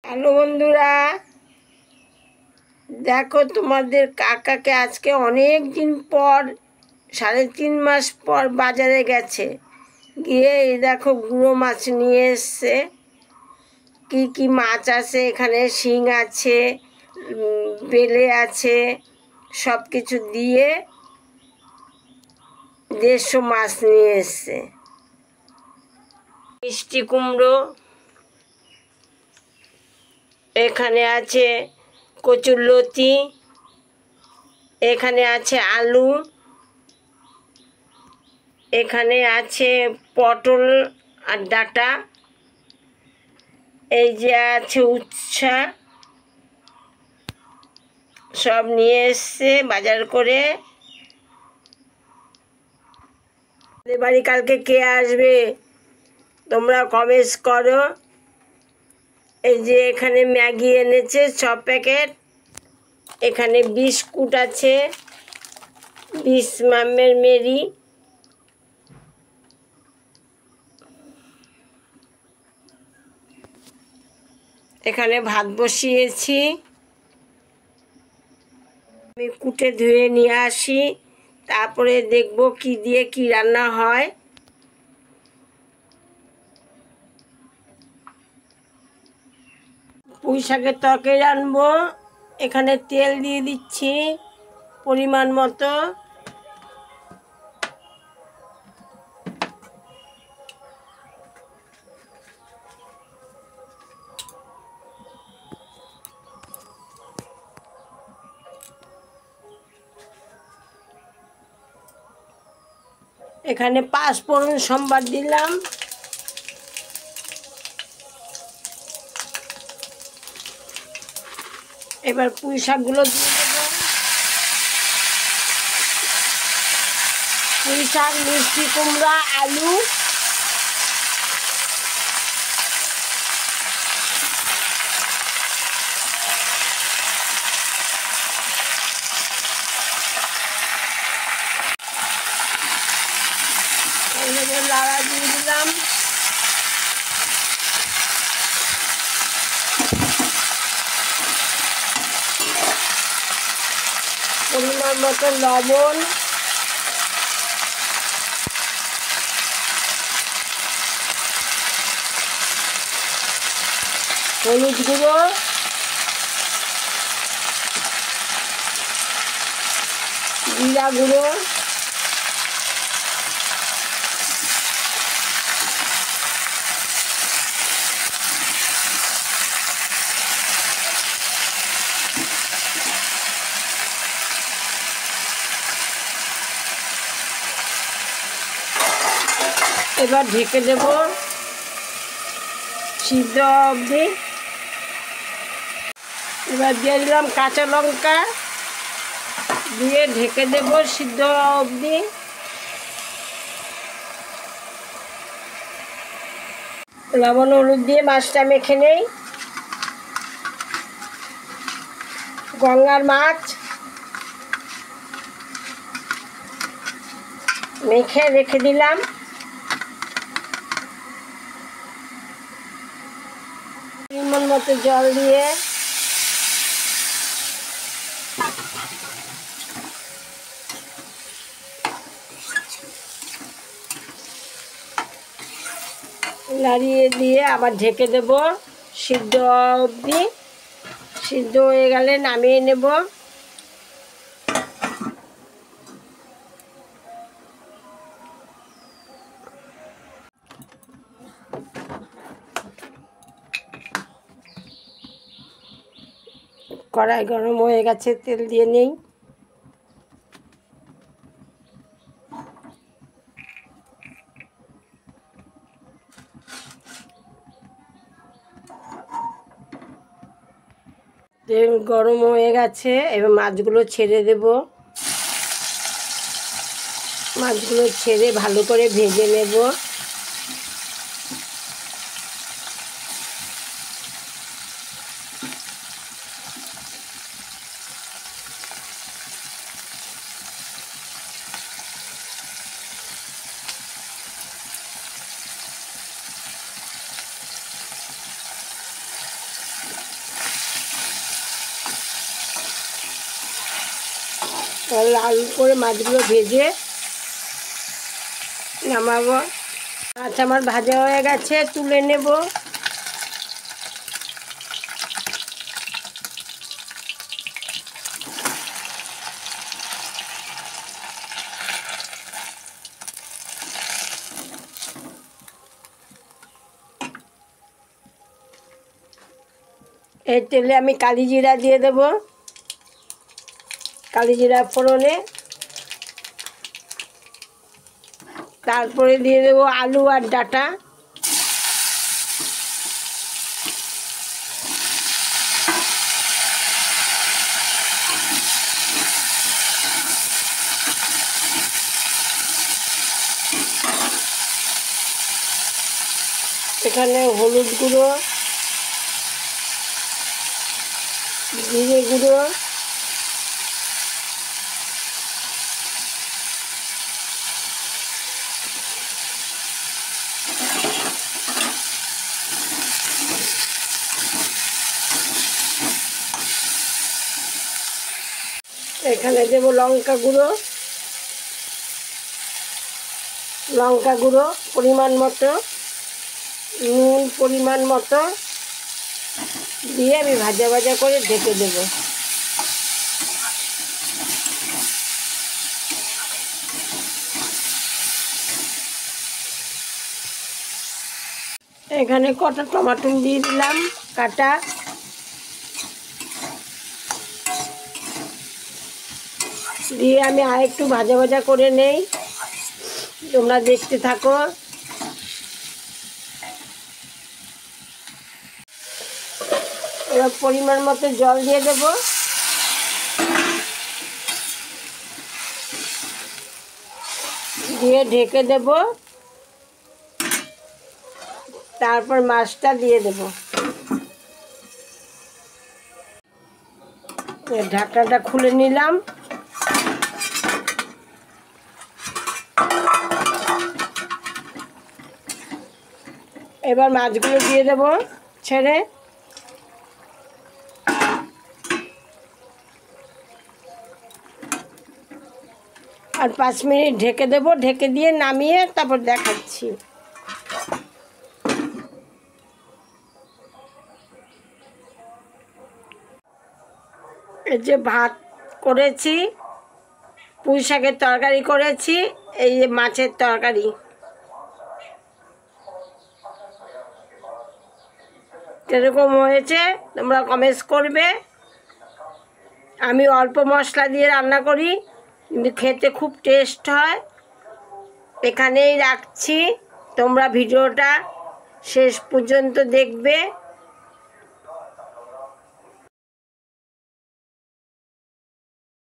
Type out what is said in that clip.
Hello বন্ধুরা, দেখো তোমাদের কাকাকে আজকে অনেক দিন পর 3.5 মাস পর বাজারে গেছে। গিয়ে এই দেখো গুঁড়ো মাছ নিয়ে এসছে। কি কি মাছ আছে এখানে, শিং আছে, বেলে আছে, সব কিছু দিয়ে 150 মাছ নিয়ে এসছে। মিষ্টি কুমড়ো, এখানে আছে কচুরলতি, এখানে আছে আলু, এখানে আছে পটল আর ডাঁটা, এই যে আছে উচ্ছা, সব নিয়ে এসছে বাজার করে। বাড়ি কালকে কে আসবে তোমরা কমেন্টস করো। এই যে এখানে ম্যাগি এনেছে 6 প্যাকেট, এখানে বিস্কুট আছে 20 মামের মেরি, এখানে ভাত বসিয়েছি। আমি কুটে ধুয়ে নিয়ে আসি, তারপরে দেখব কি দিয়ে কি রান্না হয়। পুঁই শাকের তরকারি রানবো। এখানে তেল দিয়ে দিচ্ছি পরিমাণ মতো। এখানে 5 ফোড়ন সম্বার দিলাম। এবার পুঁই শাকগুলো দিয়ে দেবো। পুঁই শাক, মিষ্টি কুমড়া, আলু, লাড়া দিয়ে দিলাম। পরিমাণ মতো লবণ, হলুদ গুঁড়ো, জিরা গুঁড়ো, এবার ঢেকে দেব সিদ্ধ অবধি। এবার দিয়ে দিলাম কাঁচা লঙ্কা, দিয়ে ঢেকে দেব সিদ্ধ অবধি। লবণ হলুদ দিয়ে মাছটা মেখে নেই। গঙ্গার মাছ মেখে রেখে দিলাম। পরিমাণ মতো জল দিয়ে নাড়িয়ে দিয়ে আবার ঢেকে দেব সিদ্ধ অবধি। সিদ্ধ হয়ে গেলে নামিয়ে নেব। কড়াই গরম হয়ে গেছে, তেল দিয়ে নেই। তেল গরম হয়ে গেছে, এবার মাছগুলো ছেড়ে দেব। মাছগুলো ছেড়ে ভালো করে ভেজে নেব। লাল করে মাছগুলো ভেজে নামাবো। মাছ আমার ভাজা হয়ে গেছে, তুলে নেব। এই তেলে আমি কালি জিরা দিয়ে দেব। কালি জিরা ফোড়নে তারপরে দিয়ে দেব আলু আর ডাঁটা। এখানে হলুদ গুঁড়ো, জিরে গুঁড়ো, এখানে দেব লঙ্কা গুঁড়ো, পরিমাণ মতো, নুন পরিমাণ মতো দিয়ে আমি ভাজা ভাজা করে ঢেকে দেব। এখানে কটা টমেটো দিয়ে দিলাম কাটা। দিয়ে আমি আরেকটু ভাজা ভাজা করে নেই, তোমরা দেখতে থাকো। এবার পরিমাণ মতো জল দিয়ে দেব। দিয়ে ঢেকে দেব, তারপর মাছটা দিয়ে দেব। ঢাকনাটা খুলে নিলাম। এবার মাছগুলো দিয়ে দেব ছেড়ে। আর 5 মিনিট ঢেকে দেব। ঢেকে দিয়ে নামিয়ে তারপর দেখাচ্ছি। এই যে ভাত করেছি, পুঁই শাকের তরকারি করেছি, এই যে মাছের তরকারি। কিরকম হয়েছে তোমরা কমেন্টস করবে। আমি অল্প মশলা দিয়ে রান্না করি, কিন্তু খেতে খুব টেস্ট হয়। এখানেই রাখছি, তোমরা ভিডিওটা শেষ পর্যন্ত দেখবে।